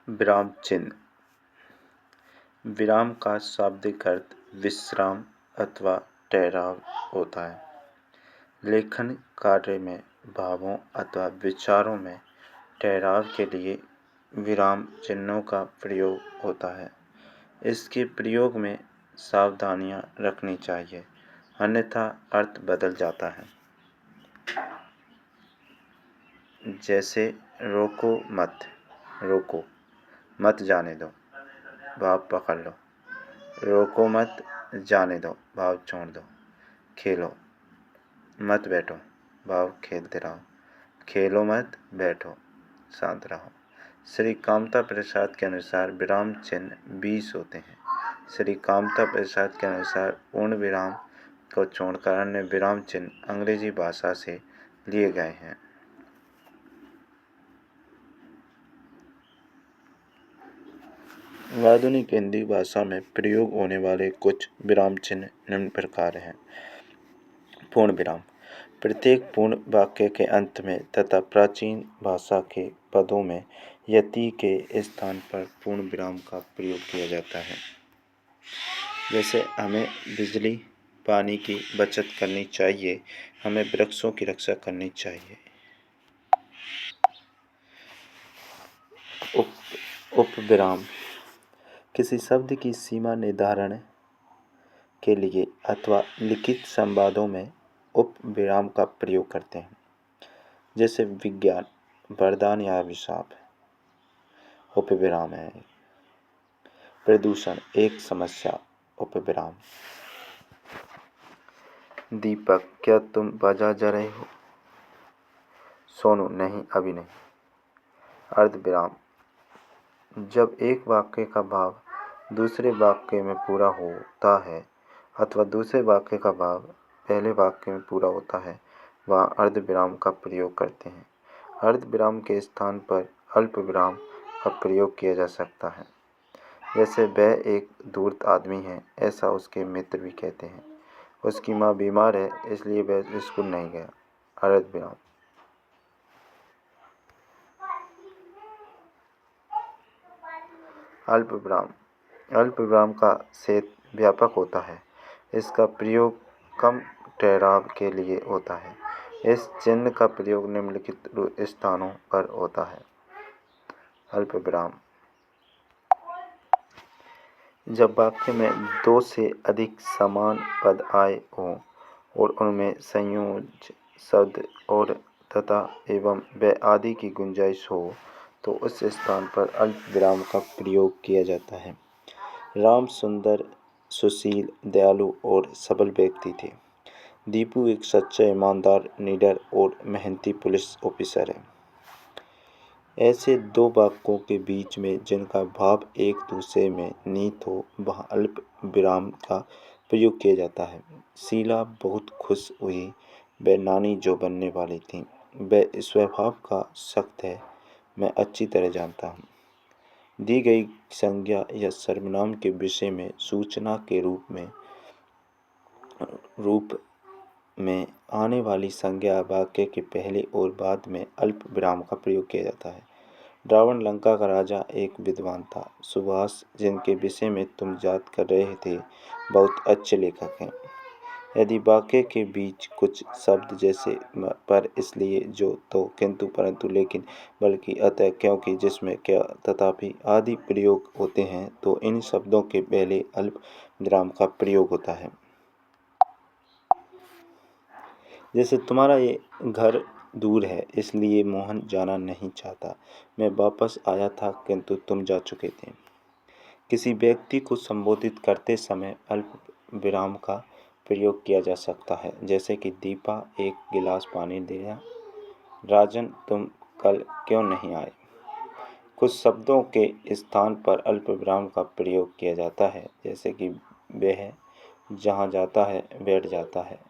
विराम चिन्ह। विराम का शाब्दिक अर्थ विश्राम अथवा ठहराव होता है। लेखन कार्य में भावों अथवा विचारों में ठहराव के लिए विराम चिन्हों का प्रयोग होता है। इसके प्रयोग में सावधानियां रखनी चाहिए, अन्यथा अर्थ बदल जाता है। जैसे रोको मत, रोको मत जाने दो, भाव पकड़ लो। रोको मत जाने दो, भाव छोड़ दो। खेलो मत बैठो, भाव खेलते रहो। खेलो मत बैठो, शांत रहो। श्री कामता प्रसाद के अनुसार विराम चिन्ह 20 होते हैं। श्री कामता प्रसाद के अनुसार पूर्ण विराम को छोड़कर अन्य विराम चिन्ह अंग्रेजी भाषा से लिए गए हैं। आधुनिक हिंदी भाषा में प्रयोग होने वाले कुछ विराम चिन्ह निम्न प्रकार हैं। पूर्ण विराम। प्रत्येक पूर्ण वाक्य के अंत में तथा प्राचीन भाषा के पदों में यति के स्थान पर पूर्ण विराम का प्रयोग किया जाता है। जैसे हमें बिजली पानी की बचत करनी चाहिए, हमें वृक्षों की रक्षा करनी चाहिए। उपविराम। किसी शब्द की सीमा निर्धारण के लिए अथवा लिखित संवादों में उपविराम का प्रयोग करते हैं। जैसे विज्ञान वरदान या अभिशाप, उपविराम है। प्रदूषण एक समस्या, उपविराम। दीपक क्या तुम बाजार जा रहे हो? सोनू नहीं, अभी नहीं। अर्धविराम। जब एक वाक्य का भाव दूसरे वाक्य में पूरा होता है अथवा दूसरे वाक्य का भाव पहले वाक्य में पूरा होता है, वहाँ अर्धविराम का प्रयोग करते हैं। अर्धविराम के स्थान पर अल्पविराम का प्रयोग किया जा सकता है। जैसे वह एक धूर्त आदमी है, ऐसा उसके मित्र भी कहते हैं। उसकी माँ बीमार है, इसलिए वह स्कूल नहीं गया। अर्धविराम। अल्पविराम। अल्पविराम का क्षेत्र व्यापक होता है। इसका प्रयोग कम ठहराव के लिए होता है। इस चिन्ह का प्रयोग निम्नलिखित स्थानों पर होता है। अल्पविराम। जब वाक्य में दो से अधिक समान पद आए हों और उनमें संयोज्य शब्द और तथा एवं व आदि की गुंजाइश हो, तो उस स्थान पर अल्पविराम का प्रयोग किया जाता है। राम सुंदर, सुशील, दयालु और सबल व्यक्ति थे। दीपू एक सच्चा, ईमानदार, निडर और मेहनती पुलिस ऑफिसर है। ऐसे दो वाक्यों के बीच में जिनका भाव एक दूसरे में निहित हो, वहाँ अल्प विराम का प्रयोग किया जाता है। शीला बहुत खुश हुई, वह नानी जो बनने वाली थी। वह स्वभाव का सख्त है, मैं अच्छी तरह जानता हूँ। दी गई संज्ञा या सर्वनाम के विषय में सूचना के रूप में आने वाली संज्ञा वाक्य के पहले और बाद में अल्प विराम का प्रयोग किया जाता है। रावण लंका का राजा एक विद्वान था। सुभाष, जिनके विषय में तुम याद कर रहे थे, बहुत अच्छे लेखक हैं। यदि वाक्य के बीच कुछ शब्द जैसे पर, इसलिए, जो, तो, किंतु, परंतु, लेकिन, बल्कि, अतः, क्योंकि, जिसमें, क्या, तथापि आदि प्रयोग होते हैं, तो इन शब्दों के पहले अल्प विराम का प्रयोग होता है। जैसे तुम्हारा ये घर दूर है, इसलिए मोहन जाना नहीं चाहता। मैं वापस आया था, किंतु तुम जा चुके थे। किसी व्यक्ति को संबोधित करते समय अल्प विराम का प्रयोग किया जा सकता है। जैसे कि दीपा एक गिलास पानी दे दिया। राजन तुम कल क्यों नहीं आए? कुछ शब्दों के स्थान पर अल्प विराम का प्रयोग किया जाता है। जैसे कि वह जहाँ जाता है बैठ जाता है।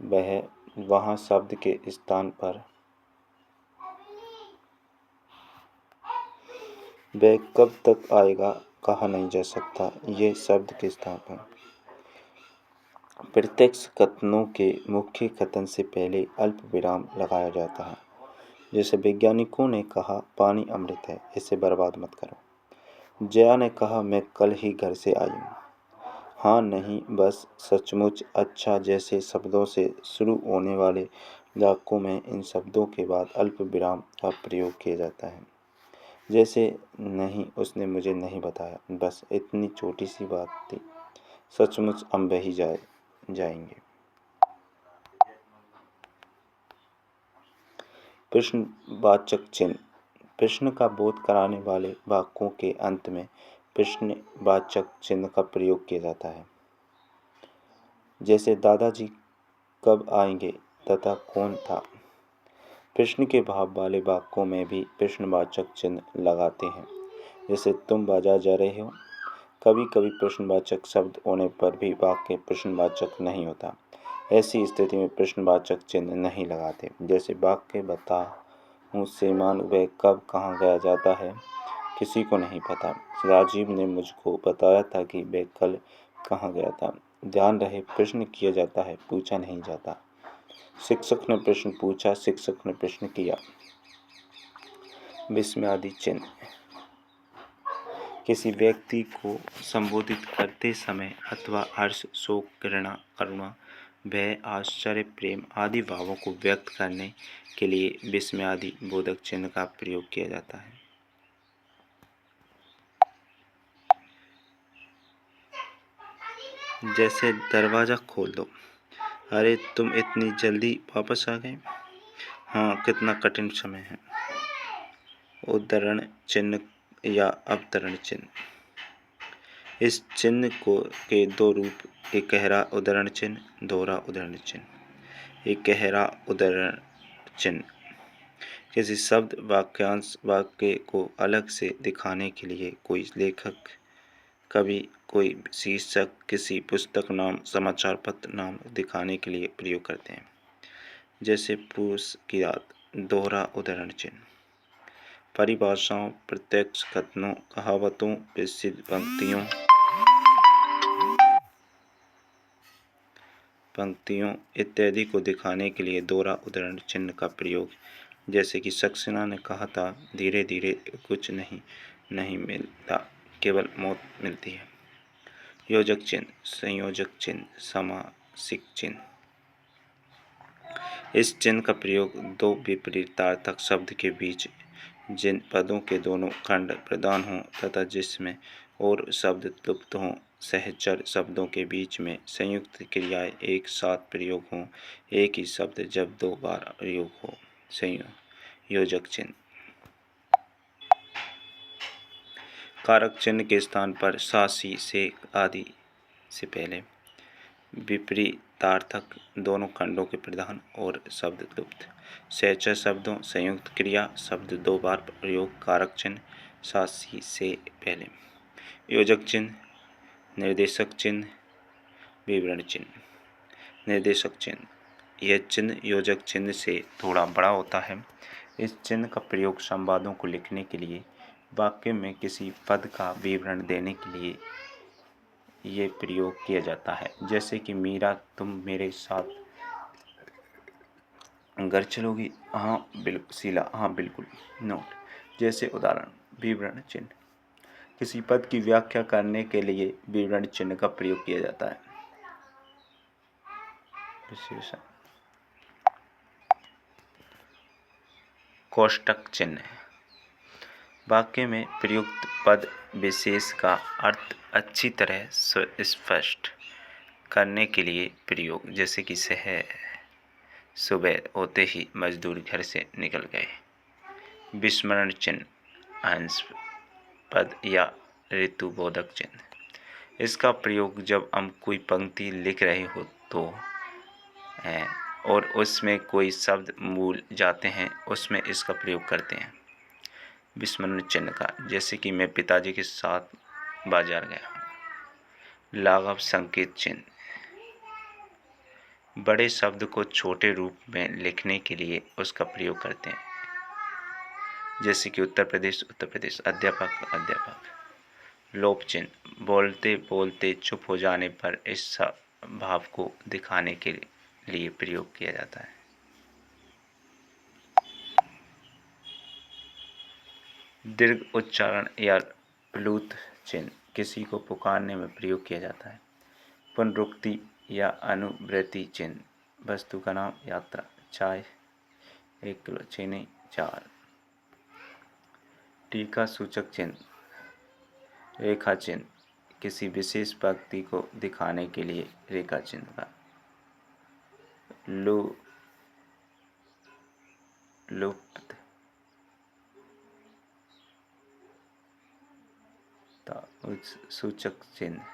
वह वहाँ शब्द के स्थान पर वह कब तक आएगा कहा नहीं जा सकता। ये शब्द के स्थान पर प्रत्यक्ष कथनों के मुख्य कथन से पहले अल्प विराम लगाया जाता है। जैसे वैज्ञानिकों ने कहा पानी अमृत है, इसे बर्बाद मत करो। जया ने कहा मैं कल ही घर से आई हूँ। हाँ नहीं, बस, सचमुच, अच्छा जैसे शब्दों से शुरू होने वाले वाक्यों में इन शब्दों के बाद अल्प विराम का प्रयोग किया जाता है। जैसे नहीं, उसने मुझे नहीं बताया, बस इतनी छोटी सी बात थी, सचमुच हम बही जाएंगे। प्रश्नवाचक चिन्ह। प्रश्न का बोध कराने वाले वाक्यों के अंत में प्रश्नवाचक चिन्ह का प्रयोग किया जाता है। जैसे दादाजी कब आएंगे तथा कौन था। प्रश्न के भाव वाले वाक्यों में भी प्रश्नवाचक चिन्ह लगाते हैं। जैसे तुम बाजार जा रहे हो। कभी कभी प्रश्नवाचक शब्द होने पर भी वाक्य प्रश्नवाचक नहीं होता। ऐसी स्थिति में प्रश्नवाचक चिन्ह नहीं लगाते। जैसे वाक्य बता हूँ श्रीमान, वह कब कहाँ गया जाता है, किसी को नहीं पता। राजीव ने मुझको बताया था कि वह कल कहाँ गया था। ध्यान रहे, प्रश्न किया जाता है, पूछा नहीं जाता। शिक्षक ने प्रश्न पूछा, शिक्षक ने प्रश्न किया। विस्मयादि चिन्ह। किसी व्यक्ति को संबोधित करते समय अथवा हर्ष, शोक, घृणा, करुणा, भय, आश्चर्य, प्रेम आदि भावों को व्यक्त करने के लिए विस्मयादि बोधक चिन्ह का प्रयोग किया जाता है। जैसे दरवाज़ा खोल दो। अरे तुम इतनी जल्दी वापस आ गए। हाँ, कितना कठिन समय है। उद्धरण चिन्ह या अवतरण चिन्ह। इस चिन्ह के दो रूप, एक गहरा उद्धरण चिन्ह, दोहरा उद्धरण चिन्ह। एक गहरा उद्धरण चिन्ह किसी शब्द, वाक्यांश, वाक्य को अलग से दिखाने के लिए कोई लेखक, कवि, कोई शीर्षक, किसी पुस्तक नाम, समाचार पत्र नाम दिखाने के लिए प्रयोग करते हैं। जैसे पुरुष की रात। दोहरा उद्धरण चिन्ह। परिभाषाओं, प्रत्यक्ष कथनों, कहावतों, प्रसिद्ध पंक्तियों इत्यादि को दिखाने के लिए दोहरा उद्धरण चिन्ह का प्रयोग। जैसे कि सक्सेना ने कहा था, धीरे धीरे कुछ नहीं मिलता, केवल मौत मिलती है। योजक चिन्ह, संयोजक चिन्ह, समासिक चिन्ह। इस चिन्ह का प्रयोग दो विपरीतार्थक शब्द के बीच जिन पदों के दोनों खंड प्रधान हों तथा जिसमें और शब्द लुप्त हों, सहचर शब्दों के बीच में संयुक्त क्रियाएं एक साथ प्रयोग हों, एक ही शब्द जब दो बार प्रयोग हो। संयोजक चिन्ह। कारक चिन्ह के स्थान पर सा, सी, से आदि से पहले विपरीतार्थक, दोनों खंडों के प्रधान और शब्द लुप्त। सहचर शब्दों, संयुक्त क्रिया, शब्द दो बार प्रयोग, कारक चिन्ह सा, सी से पहले। योजक चिन्ह, निर्देशक चिन्ह, विवरण चिन्ह। निर्देशक चिन्ह। यह चिन्ह योजक चिन्ह से थोड़ा बड़ा होता है। इस चिन्ह का प्रयोग संवादों को लिखने के लिए, वाक्य में किसी पद का विवरण देने के लिए ये प्रयोग किया जाता है। जैसे कि मीरा, तुम मेरे साथ घर चलोगी? हाँ बिल्कुल। शीला, हाँ बिल्कुल। नोट। जैसे उदाहरण, विवरण चिन्ह। किसी पद की व्याख्या करने के लिए विवरण चिन्ह का प्रयोग किया जाता है। विशेषण। कोष्टक चिन्ह। वाक्य में प्रयुक्त पद विशेष का अर्थ अच्छी तरह स्पष्ट करने के लिए प्रयोग। जैसे कि सुबह होते ही मजदूर घर से निकल गए। विस्मरण चिन्ह, अंश पद या ऋतुबोधक चिन्ह। इसका प्रयोग जब हम कोई पंक्ति लिख रहे हो तो और उसमें कोई शब्द भूल जाते हैं, उसमें इसका प्रयोग करते हैं। विस्मरण चिन्ह का, जैसे कि मैं पिताजी के साथ बाजार गया। लाघव संकेत चिन्ह। बड़े शब्द को छोटे रूप में लिखने के लिए उसका प्रयोग करते हैं। जैसे कि उत्तर प्रदेश, अध्यापक। लोप चिन्ह, बोलते बोलते चुप हो जाने पर इस भाव को दिखाने के लिए प्रयोग किया जाता है। दीर्घ उच्चारण या प्लूत चिन्ह किसी को पुकारने में प्रयोग किया जाता है। पुनरुक्ति या अनुवृत्ति चिन्ह वस्तु का नाम, यात्रा, चाय, 1 किलो चीनी, 4। टीका सूचक चिन्ह, रेखा चिन्ह किसी विशेष व्यक्ति को दिखाने के लिए रेखा चिन्ह का। लुप्त सूचक चिन्ह,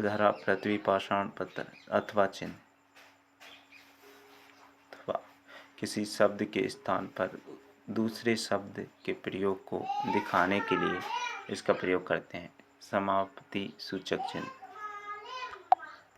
धरा, पृथ्वी, पाषाण, पत्थर अथवा चिन्ह, अथवा किसी शब्द के स्थान पर दूसरे शब्द के प्रयोग को दिखाने के लिए इसका प्रयोग करते हैं। समाप्ति सूचक चिन्ह,